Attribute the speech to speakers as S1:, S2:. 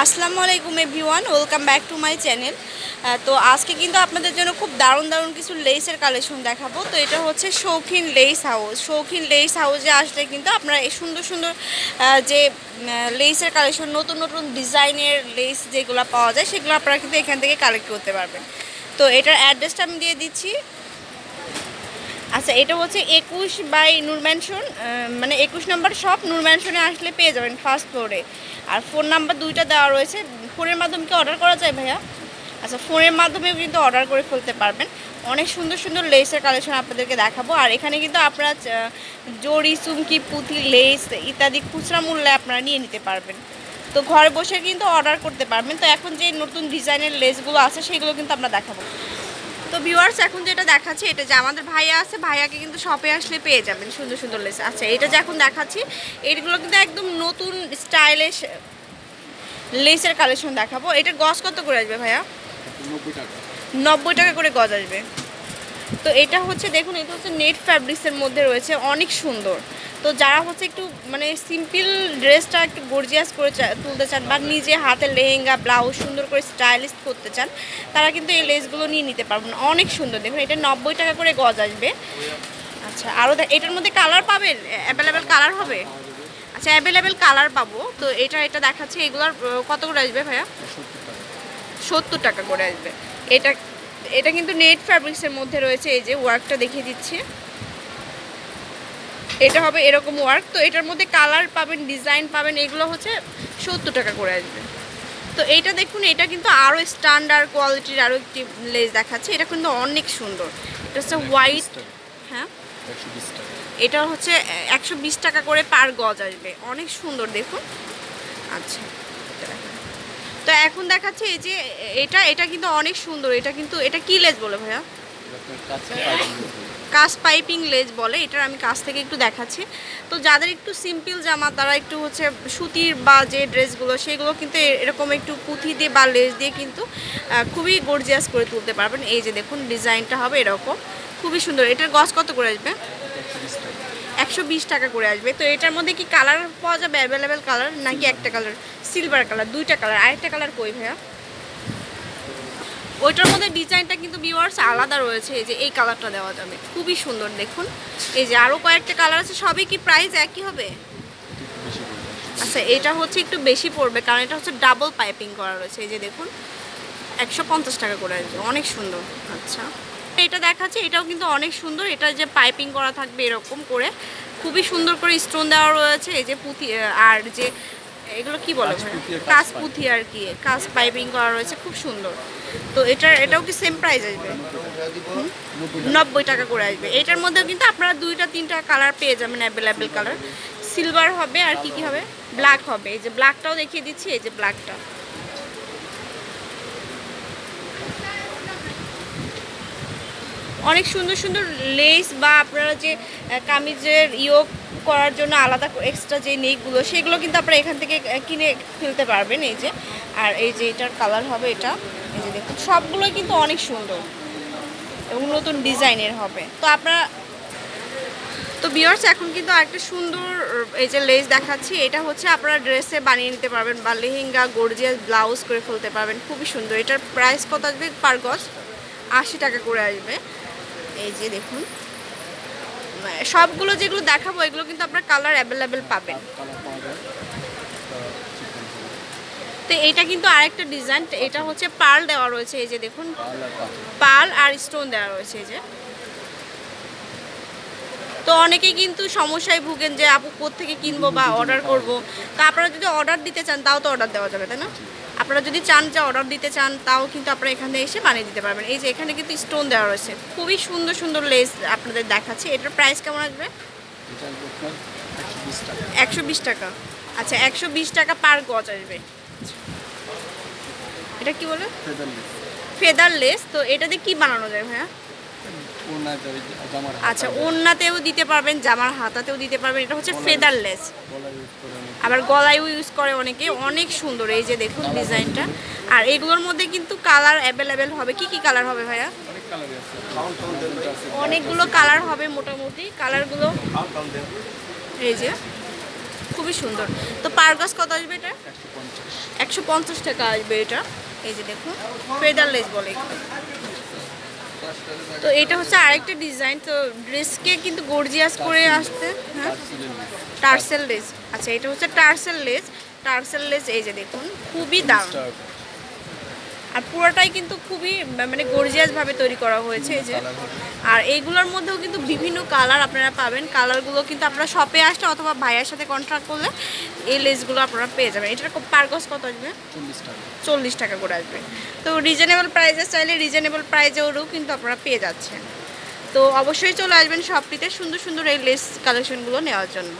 S1: আসসালামু আলাইকুম everyone, welcome back to my channel. তো আজকে কিন্তু আপনাদের জন্য খুব দারুণ দারুণ কিছু লেসের কালেকশন দেখাবো। তো এটা হচ্ছে শৌখিন লেস হাউস। শৌখিন লেস হাউসে আসলে কিন্তু আপনারা এই সুন্দর সুন্দর যে লেসের কালেকশন, নতুন নতুন ডিজাইনের লেস যেগুলো পাওয়া যায় সেগুলো আপনারা কিন্তু এখান থেকে কালেক্ট করতে পারবেন। তো এটার অ্যাড্রেসটা আমি দিয়ে দিচ্ছি। আচ্ছা, এটা হচ্ছে 21 বাই নূর ম্যানশন, মানে 21 নম্বর শপ নূর ম্যানশনে আসলে পেয়ে যাবেন ফার্স্ট ফ্লোরে। আর ফোন নাম্বার দুইটা দেওয়া রয়েছে। ফোনের মাধ্যমে কি অর্ডার করা যায় ভাইয়া? আচ্ছা, ফোনের মাধ্যমেও কিন্তু অর্ডার করে ফেলতে পারবেন। অনেক সুন্দর সুন্দর লেসের কালেকশন আপনাদেরকে দেখাবো। আর এখানে কিন্তু আপনারা জড়ি, চুমকি, পুঁথি, লেস ইত্যাদি খুচরা মূল্যে আপনারা নিয়ে নিতে পারবেন। তো ঘরে বসে কিন্তু অর্ডার করতে পারবেন। তো এখন যে নতুন ডিজাইনের লেসগুলো আছে সেগুলো কিন্তু আমরা দেখাবো। তো ভিউয়ার্স, এখন যেটা দেখাচ্ছি এটা যে আমাদের ভাইয়া আছে, ভাইয়াকে কিন্তু শপে আসলে পেয়ে যাবেন সুন্দর সুন্দর লেস। আচ্ছা, এটা যে এখন দেখাচ্ছি এইগুলো কিন্তু একদম নতুন স্টাইলিশ লেসের কালেকশন দেখাবো। এটার গজ কত করে আসবে ভাইয়া? 90 টাকা করে গজ আসবে। তো এটা হচ্ছে দেখুন, এটা হচ্ছে নেট ফ্যাব্রিক্সের মধ্যে রয়েছে, অনেক সুন্দর। তো যারা হচ্ছে একটু মানে সিম্পল ড্রেসটা একটু গর্জিয়াস করে তুলতে চান বা নিজে হাতে লেহেঙ্গা ব্লাউজ সুন্দর করে স্টাইলিশ করতে চান, তারা কিন্তু এই লেসগুলো নিয়ে নিতে পারবেন। অনেক সুন্দর দেখুন, এটা 90 টাকা করে গজ আসবে। আচ্ছা, আরও এটার মধ্যে কালার পাবেন, অ্যাভেলেবেল কালার হবে। আচ্ছা, অ্যাভেলেবেল কালার পাবো। তো এটা দেখাচ্ছে, এগুলোর কত করে আসবে ভাইয়া? 70 টাকা করে আসবে। এটা এটা কিন্তু নেট ফ্যাব্রিক্সের মধ্যে রয়েছে। এই যে ওয়ার্কটা দেখিয়ে দিচ্ছি, এটা হবে এরকম ওয়ার্ক। তো এটার মধ্যে কালার পাবেন, ডিজাইন পাবেন, এগুলো হচ্ছে 70 টাকা করে আসবে। তো এইটা দেখুন, এটা কিন্তু আরও স্ট্যান্ডার্ড কোয়ালিটির আরও একটি লেস দেখাচ্ছে। এটা কিন্তু অনেক সুন্দর। এটা হচ্ছে হোয়াইট। হ্যাঁ, এটা হচ্ছে 120 টাকা করে পার গজ আসবে। অনেক সুন্দর দেখুন। আচ্ছা, তো এখন দেখাচ্ছে এই যে এটা কিন্তু অনেক সুন্দর। এটা কি লেস বলে ভাইয়া? কাজ পাইপিং লেস বলে। এটার আমি কাছ থেকে একটু দেখাচ্ছি। তো যাদের একটু সিম্পল জামা, তারা একটু হচ্ছে সুতির বা যে ড্রেসগুলো সেগুলো কিন্তু এরকম একটু পুঁথি দিয়ে বা লেস দিয়ে কিন্তু খুবই গর্জিয়াস করে তুলতে পারবেন। এই যে দেখুন, ডিজাইনটা হবে এরকম, খুবই সুন্দর। এটার গজ কত করে আসবে? 120 টাকা করে আসবে। তো এটার মধ্যে কি কালার পাওয়া যাবে? অ্যাভেলেবেল কালার নাকি একটা কালার? সিলভার কালার, দুইটা কালার। আরেকটা কালার কই ভাইয়া? ওইটার মধ্যে ডিজাইনটা কিন্তু ভিউয়ার্স আলাদা রয়েছে। এই যে এই কালারটা দেওয়া যাবে, খুবই সুন্দর দেখুন। এই যে আরও কয়েকটা কালার আছে। সবই কি প্রাইস একই হবে? আচ্ছা, এটা হচ্ছে একটু বেশি পড়বে, কারণ এটা হচ্ছে ডাবল পাইপিং করা রয়েছে। এই যে দেখুন, 150 টাকা করে আসবে। অনেক সুন্দর। আচ্ছা, এটা দেখাচ্ছে, এটাও কিন্তু অনেক সুন্দর। এটা যে পাইপিং করা থাকবে এরকম করে, খুবই সুন্দর করে স্টোন দেওয়া রয়েছে। এই যে পুঁথি আর যে এগুলো কি বলে ভাই, কাজ পুঁথি আর কি, কাজ পাইপিং করা রয়েছে, খুব সুন্দর। তো এটাও কি সেম প্রাইস আসবে? 90 টাকা করে আসবে। এটার মধ্যেও কিন্তু আপনারা দুইটা তিনটা কালার পেয়ে যাবেন, অ্যাভেলেবেল কালার। সিলভার হবে আর কি হবে, ব্ল্যাক হবে। এই যে ব্ল্যাকটাও দেখিয়ে দিচ্ছি, এই যে ব্ল্যাকটা। অনেক সুন্দর সুন্দর লেস বা আপনারা যে কামিজের ইয়োগ করার জন্য আলাদা এক্সট্রা যে নেকগুলো, সেগুলো কিন্তু আপনারা এখান থেকে কিনে ফেলতে পারবেন। এই যে, আর এই যে এটার কালার হবে এটা। এই যে দেখুন, সবগুলোই কিন্তু অনেক সুন্দর এবং নতুন ডিজাইনের হবে। তো আপনারা তো ভিউয়ার্স, এখন কিন্তু আরেকটা সুন্দর এই যে লেস দেখাচ্ছি। এটা হচ্ছে আপনারা ড্রেসে বানিয়ে নিতে পারবেন বা লেহেঙ্গা গর্জিয়াস ব্লাউজ করে ফেলতে পারবেন, খুবই সুন্দর। এটার প্রাইস কত আসবে পার গজ? 80 টাকা করে আসবে। এই যে দেখুন, সবগুলো যেগুলো দেখাবো এগুলো কিন্তু আপনার কালার অ্যাভেলেবেল পাবেন। তো এইটা কিন্তু আরেকটা ডিজাইন। এটা হচ্ছে পার্ল দেওয়া রয়েছে। এই যে দেখুন, পার্ল আর স্টোন দেওয়া রয়েছে। এই যে, তো অনেকেই কিন্তু সমস্যায় ভুগেন যে আপু কোত্থেকে কিনবো বা অর্ডার করব। তো আপনারা যদি অর্ডার দিতে চান তাও তো অর্ডার দেওয়া যাবে, তাই না? আপনারা যদি চান যে অর্ডার দিতে চান, তাও কিন্তু আপনারা এখানে এসে বানিয়ে দিতে পারবেন। এই যে এখানে কিন্তু স্টোন দেওয়া রয়েছে, খুবই সুন্দর সুন্দর লেস আপনাদের দেখাচ্ছি। এটার প্রাইস কেমন আসবে? 120 টাকা। আচ্ছা, 120 টাকা পার গজ আসবে। এটা কি বলে? Feather less. তো এটাতে কি বানানো যায় ভাইয়া? আচ্ছা, ওড়নাতেও দিতে পারবেন, জামার হাতাতেও দিতে পারবেন। এটা হচ্ছে ফেদার লেস, আবার গলায়ও ইউজ করে অনেকে। অনেক সুন্দর। এই যে দেখুন ডিজাইনটা। আর এগুলোর মধ্যে কিন্তু কালার অ্যাভেলেবেল হবে। কি কি কালার হবে ভাইয়া? অনেকগুলো কালার হবে মোটামুটি। কালারগুলো এই যে খুবই সুন্দর। তো পার গজ কত আসবে এটা? 150 টাকা আসবে এটা। এই যে দেখুন ফেদার লেস বলে এগুলো। তো এটা হচ্ছে আরেকটা ডিজাইন। তো ড্রেসকে কিন্তু গর্জিয়াস করে আসতে। হ্যাঁ, টার্সেল লেস। আচ্ছা, এটা হচ্ছে টার্সেল লেস। টার্সেল লেস এই যে দেখুন খুবই দারুণ, আর পুরোটাই কিন্তু খুবই মানে গর্জিয়াস ভাবে তৈরি করা হয়েছে এই যে। আর এইগুলোর মধ্যেও কিন্তু বিভিন্ন কালার আপনারা পাবেন। কালারগুলো কিন্তু আপনারা শপে আসলে অথবা ভাইয়ের সাথে কন্ট্রাক্ট করলে এই লেসগুলো আপনারা পেয়ে যাবেন। এটার পার গজ কত আসবে? 40 টাকা করে আসবে। তো রিজনেবল প্রাইসে চাইলে রিজনেবল প্রাইসেও কিন্তু আপনারা পেয়ে যাচ্ছেন। তো অবশ্যই চলে আসবেন শপটিতে সুন্দর সুন্দর এই লেস কালেকশনগুলো নেওয়ার জন্য।